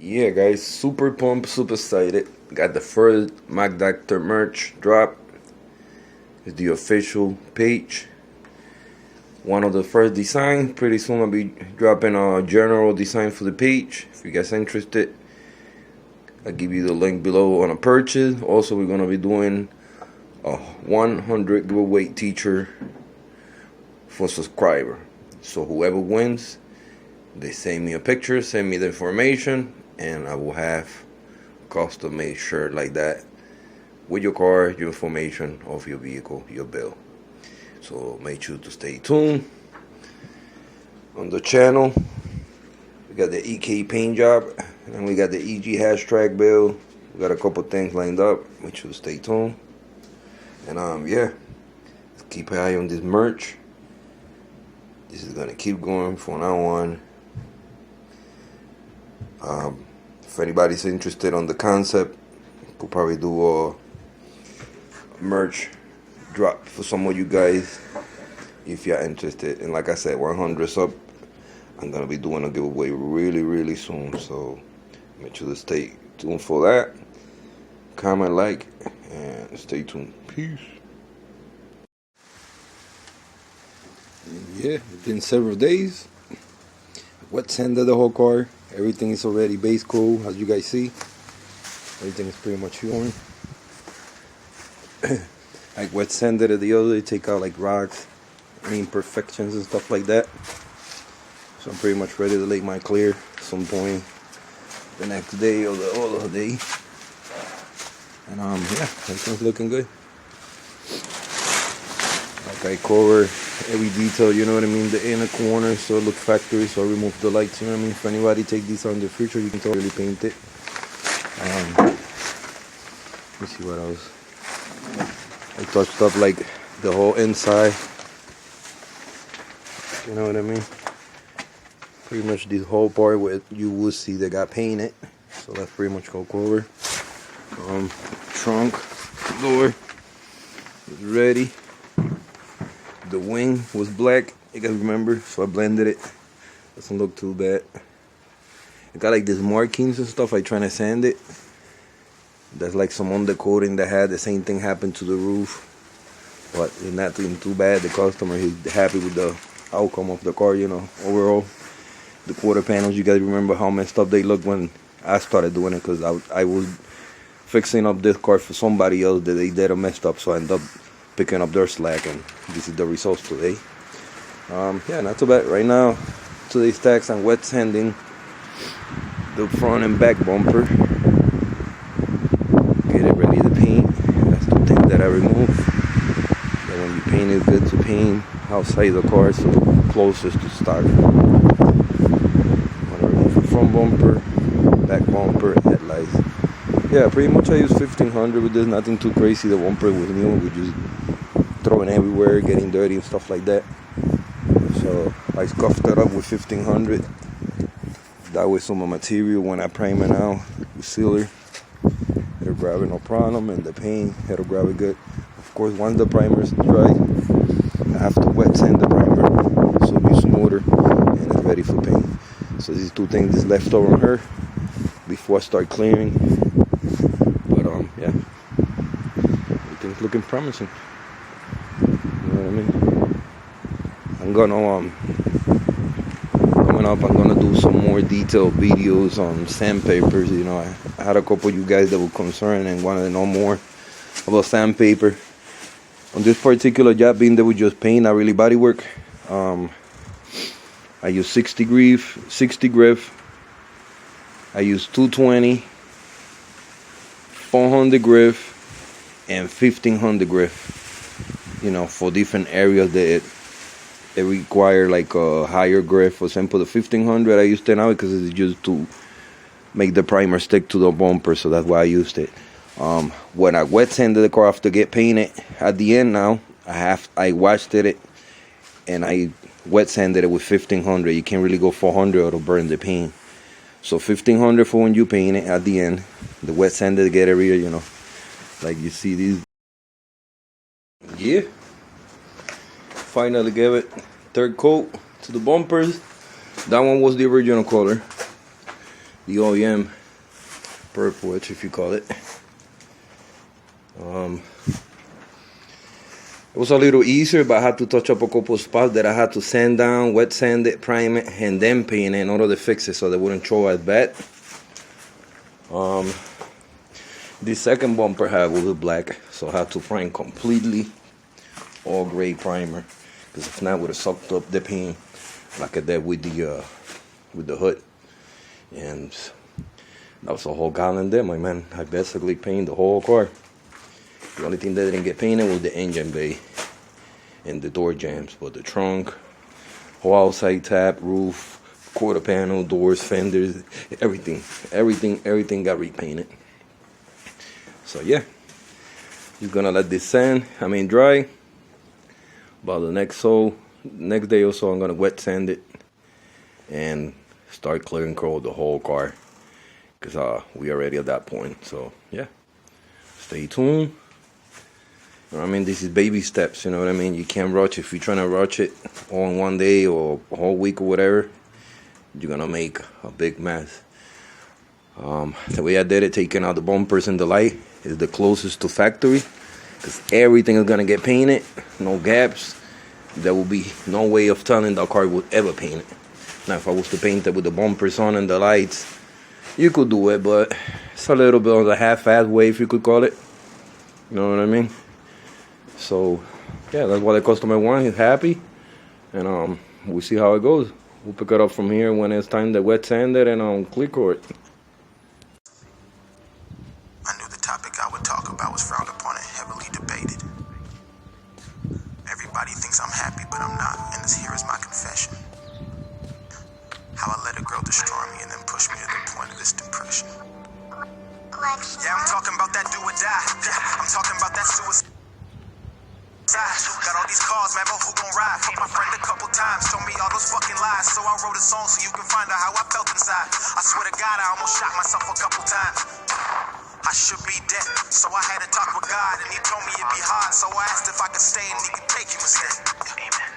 Yeah, guys, super pumped, super excited. Got the first Mac Doctor merch drop. It's the official page. One of the first design. Pretty soon I'll be dropping a general design for the page. If you guys interested, I'll give you the link below on a purchase. Also, we're gonna be doing a 100 giveaway teacher for subscriber. So whoever wins, they send me a picture, send me the information, and I will have custom made shirt like that with your car, your information of your vehicle, your bill. So make sure to stay tuned. On the channel, we got the EK paint job, and we got the EG hashtag bill. We got a couple things lined up. Make sure to stay tuned. And yeah, keep an eye on this merch. This is gonna keep going from now on. If anybody's interested on the concept, could probably do a merch drop for some of you guys if you're interested. And like I said, 100 sub, I'm gonna be doing a giveaway really soon. So make sure to stay tuned for that. Comment, like, and stay tuned. Peace. Yeah, it's been several days. Wet sanded the whole car. Everything is already base coat, as you guys see. Everything is pretty much showing. Like wet sanded it the other day, take out like rocks, any imperfections and stuff like that. So I'm pretty much ready to lay my clear at some point the next day or the other day. And yeah, everything's looking good. Like I cover every detail, you know what I mean, the inner corner, so it looks factory. So I remove the lights, you know what I mean. If anybody take these out in the future, you can totally paint it. Let's see what else. I touched up like the whole inside, you know what I mean. Pretty much this whole part where you will see they got painted, so that's pretty much go cover. Trunk door is ready. The wing was black, you guys remember, so I blended it. Doesn't look too bad. I got like these markings and stuff. I trying to sand it. That's like some undercoating that had the same thing happen to the roof, but it's not doing too bad. The customer is happy with the outcome of the car, you know. Overall, the quarter panels, you guys remember how messed up they look when I started doing it, because I was fixing up this car for somebody else that they did a messed up, so I ended up picking up their slack, and this is the results today. Yeah, not too bad. Right now, today's task, I'm wet sanding the front and back bumper. Get it ready to paint. That's the thing that I removed. And when you paint, it's good to paint outside the car, so closest to start. I'm gonna remove the front bumper, back bumper, headlights. Yeah, pretty much I use 1500 with this. Nothing too crazy. The bumper was new. We just throwing everywhere, getting dirty and stuff like that. So I scuffed it up with 1500. That way some of the material, when I prime it out with sealer, it'll grab it no problem, and the paint, it'll grab it good. Of course, once the primer is dry, I have to wet sand the primer so it'll be smoother and it's ready for paint. So these two things is left over on her before I start clearing. But yeah, everything's looking promising. You know what I mean? I'm gonna coming up, I'm gonna do some more detailed videos on sandpapers. You know, I had a couple of you guys that were concerned and wanted to know more about sandpaper. On this particular job, being that we just paint, not really body work, I use 60 grit. I use 220, 400 grit, and 1500 grit. You know, for different areas that it require like a higher grit. For example, the 1500 I used it now because it's used to make the primer stick to the bumper, so that's why I used it. When I wet sanded the car after get painted, at the end now I washed it and I wet sanded it with 1500. You can't really go 400 or it'll burn the paint. So 1500 for when you paint it. At the end, the wet sander to get it real, you know, like you see these. Yeah, finally gave it third coat to the bumpers. That one was the original color. the OEM purple, if you call it. It was a little easier, but I had to touch up a couple spots that I had to sand down, wet sand it, prime it, and then paint it in order to fix it so they wouldn't throw as bad. The second bumper had a little black, so I had to prime completely all gray primer, because if not, it would have sucked up the paint like I did with the hood. And that was a whole gallon there, my man. I basically painted the whole car. The only thing that didn't get painted was the engine bay and the door jambs, but the trunk, whole outside tap, roof, quarter panel, doors, fenders, everything got repainted. So yeah, just gonna let this dry. About the next day or so, I'm gonna wet sand it and start clearing coat the whole car, because we already at that point. So yeah, stay tuned. This is baby steps, you know what I mean? You can't rush. If you're trying to rush it all in one day or a whole week or whatever, you're gonna make a big mess. The way I did it, taking out the bumpers and the light, is the closest to factory, because everything is gonna get painted, no gaps. There will be no way of telling the car would ever paint it. Now, if I was to paint it with the bumpers on and the lights, you could do it, but it's a little bit on the half-assed way, if you could call it. You know what I mean? So yeah, that's what the customer wants. He's happy, and we'll see how it goes. We'll pick it up from here when it's time to wet sand it and clear coat. I knew the topic I would talk about was frowned upon and heavily debated. Everybody thinks I'm happy, but I'm not, and this here is my confession. How I let a girl destroy me and then push me to the point of this depression. Yeah, I'm talking about that do or die. Yeah, I'm talking about that suicide. Got all these cars, man, but who gon' ride? Fuck my friend a couple times, told me all those fucking lies. So I wrote a song so you can find out how I felt inside. I swear to God, I almost shot myself a couple times. I should be dead, so I had to talk with God, and he told me it'd be hard. So I asked if I could stay and he could take you instead. Amen.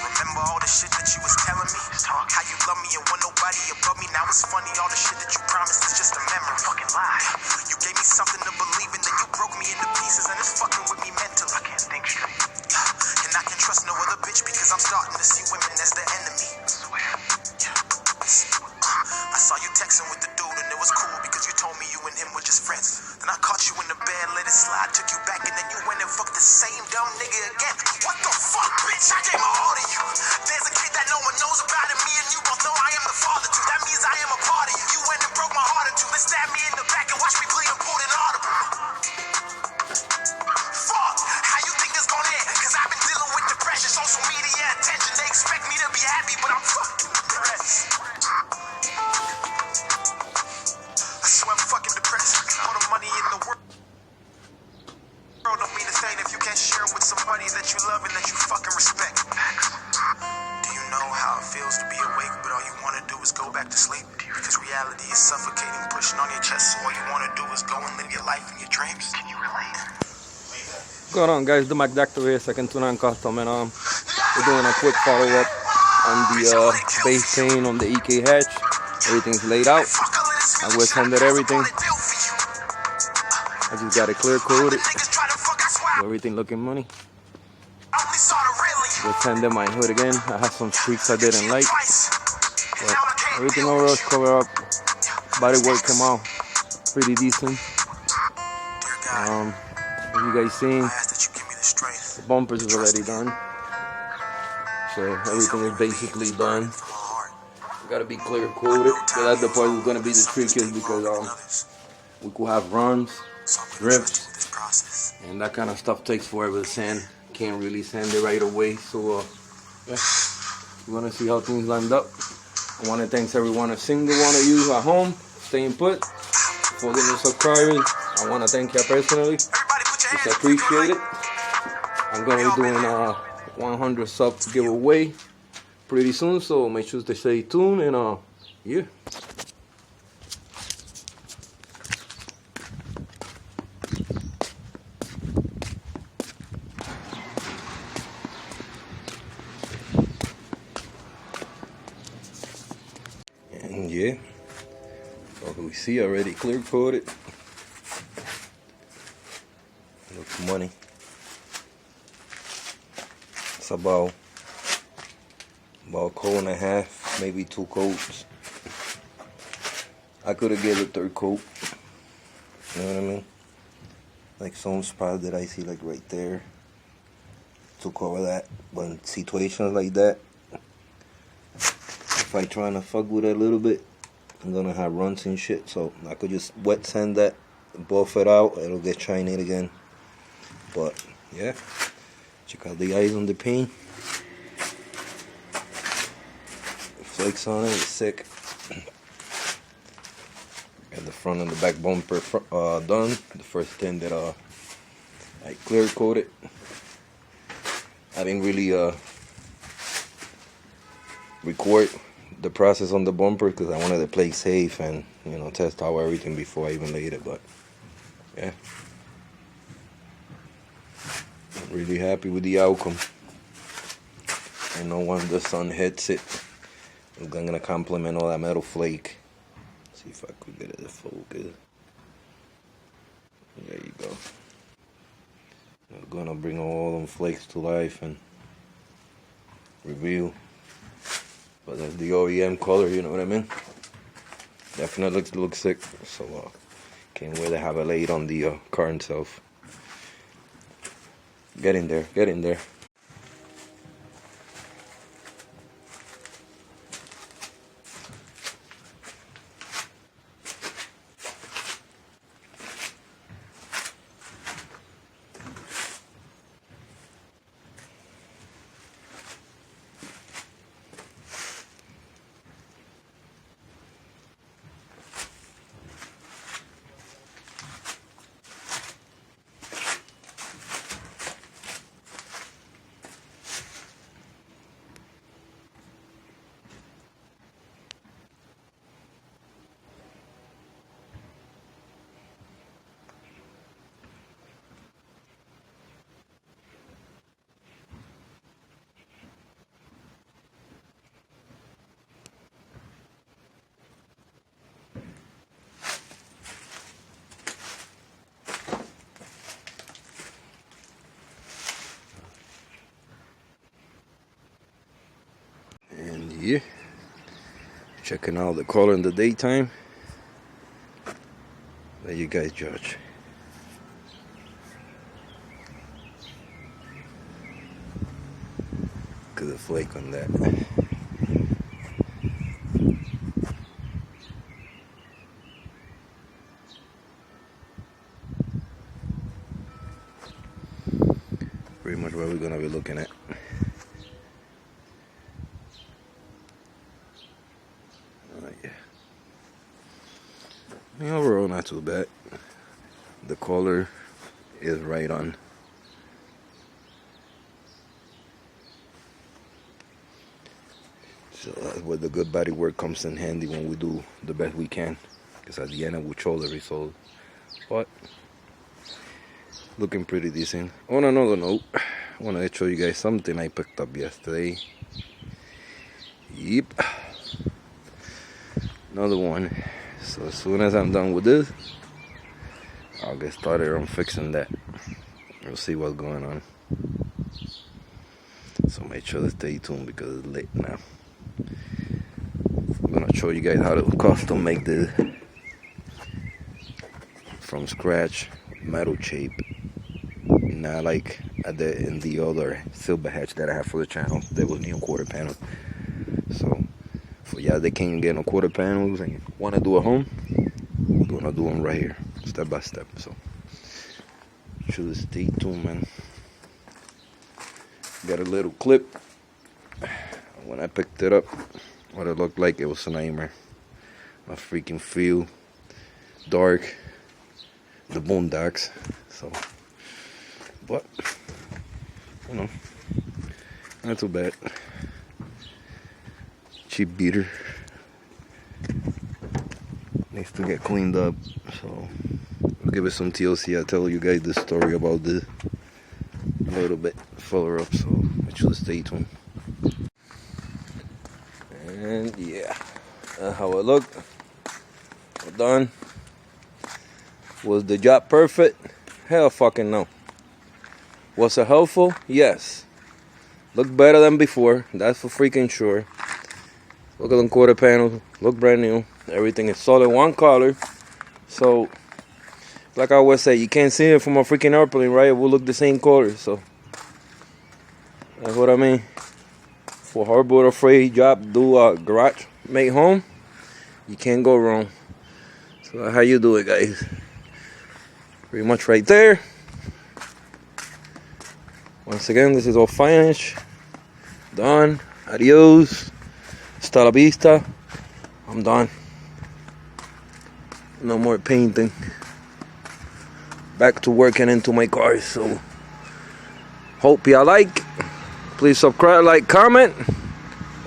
Remember all the shit that you was telling me? How you love me and want nobody above me. Now it's funny, all the shit that you promised is just a memory. Fucking lie. You gave me something to believe in, then you broke me into pieces, and it's fucking with me mentally. I can't think straight. And I can trust no other bitch, because I'm starting to see women as the enemy. I swear. I saw you texting with the dude, and it was cool because you told me you and him were just friends. Then I caught you in the bed, let it slide, took you back, and then you went and fucked the same dumb nigga again. What the fuck, bitch? I gave my all to you. There's a kid that no one knows about, and me and you both know I am the father too. That means I am a part of you. You went and broke my heart in two, then stabbed me in the back and watched me bleed and pulled an audible. Fuck, how you think this gon' end? Cause I've been dealing with depression, social media attention. They expect me to be happy, but I'm fucking depressed. I swear I'm fucking depressed. All the money in the world don't mean a thing if you can't share it with somebody that you love and that you fucking respect. Do you know how it feels to be awake, but all you want to do is go back to sleep? Because reality is suffocating, pushing on your chest, so all you want to do is go and live your life and your dreams. Can you relate? What's going on, guys? The Mac Doctor here, second tune custom, and we're doing a quick follow-up on the base paint on the EK hatch. Everything's laid out. I wet sanded everything. I just got it clear coated. Everything looking money. Wet sanded my hood again. I had some streaks I didn't like, but everything overall is covered up. Body work came out pretty decent. As you guys seen, the bumpers is already done, so everything is basically done. Gotta be clear coated. So that's the part that's gonna be the trickiest, because we could have runs, drifts, and that kind of stuff takes forever to sand. Can't really sand it right away. So yeah, we're gonna see how things lined up. I want to thank everyone, a single one of you at home, staying put, for the new subscribers. I want to thank you personally. Just appreciate it. I'm gonna be doing 100 subs giveaway pretty soon, so make sure to stay tuned, and yeah. And yeah, So we see already clear coated. Looks money. It's about a coat and a half, maybe 2 coats. I could have gave a 3rd coat. You know what I mean? Like some spot that I see like right there to cover that. But in situations like that, if I trying to fuck with it a little bit, I'm gonna have runs and shit. So I could just wet sand that, buff it out, it'll get shiny again. But yeah, check out the eyes on the paint. The flakes on it is sick. Got the front and the back bumper done. The first thing that I clear coated. I didn't really record the process on the bumper because I wanted to play safe and, you know, test out everything before I even laid it. But yeah, really happy with the outcome. I know when the sun hits it, it's gonna complement all that metal flake. See if I could get it to focus. There you go. I'm gonna bring all them flakes to life and reveal. But that's the OEM color, you know what I mean? Definitely looks sick. So can't wait to have it laid on the car itself. Get in there, get in there. Yeah, checking out the color in the daytime. Let you guys judge. Look at the flake on that. Pretty much what we're gonna be looking at. Yeah, overall not too bad. The color is right on. So that's where the good body work comes in handy when we do the best we can. Because at the end I will show the result. But looking pretty decent. On another note, I want to show you guys something I picked up yesterday. Yep. Another one. So as soon as I'm done with this, I'll get started on fixing that. We'll see what's going on. So make sure to stay tuned because it's late now. I'm gonna show you guys how to custom make this from scratch metal shape. Not like in the other silver hatch that I have for the channel. There was new quarter panel. So for y'all that can't get no quarter panels and want to do a home, we're gonna do them right here, step by step. So should stay tuned, man. Got a little clip. When I picked it up, what it looked like, it was a nightmare. I freaking feel dark, the boondocks. So, but you know, not too bad. Cheap beater. Needs to get cleaned up. So I'll give it some TLC. I'll tell you guys the story about this a little bit further up. So make sure to stay tuned. And yeah, that's how it looked. done. Was the job perfect? Hell fucking no. Was it helpful? Yes. Look better than before, that's for freaking sure. Look at them quarter panels, look brand new. Everything is solid one color. So, like I always say, you can't see it from a freaking airplane, right? It will look the same color, so. That's what I mean. For Harborfreigth job, do a garage, make home, you can't go wrong. So that's how you do it, guys. Pretty much right there. Once again, this is all finished. Done. Adios. Hasta la vista. I'm done. No more painting. Back to working into my car. So hope y'all like. Please subscribe, like, comment,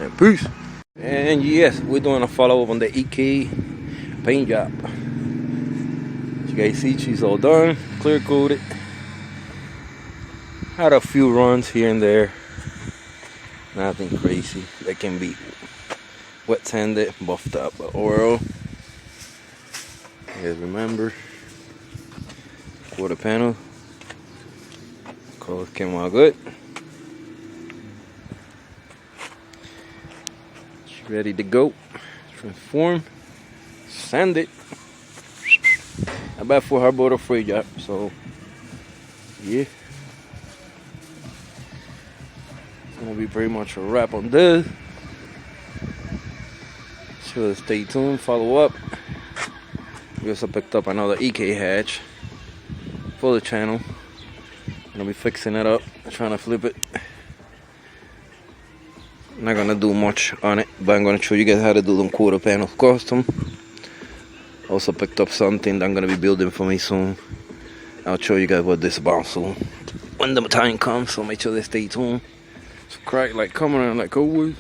and peace. And yes, we're doing a follow-up on the EK paint job. As you guys see, she's all done, clear coated. Had a few runs here and there. Nothing crazy. They can be wet sanded, buffed up, but oil. You guys remember? Quarter panel. Colors came out good. It's ready to go. Transform. Sand it. Not bad for Harborfreigth job. So yeah. Gonna be pretty much a wrap on this. So stay tuned, follow up. We also picked up another EK hatch for the channel. Gonna be fixing it up, trying to flip it. Not gonna do much on it, but I'm gonna show you guys how to do them quarter panels custom. Also picked up something that I'm gonna be building for me soon. I'll show you guys what this is about soon when the time comes, so make sure they stay tuned. Subscribe, like, comment, and like always.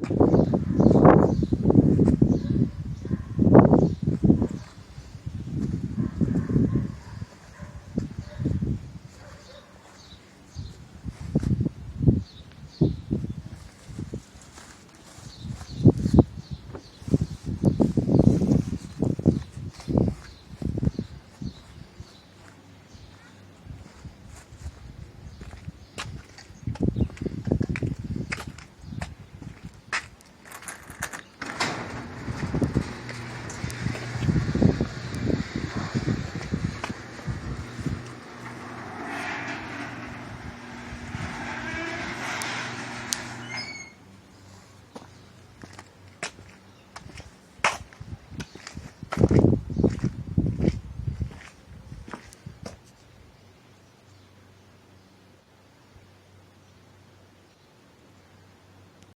Peace.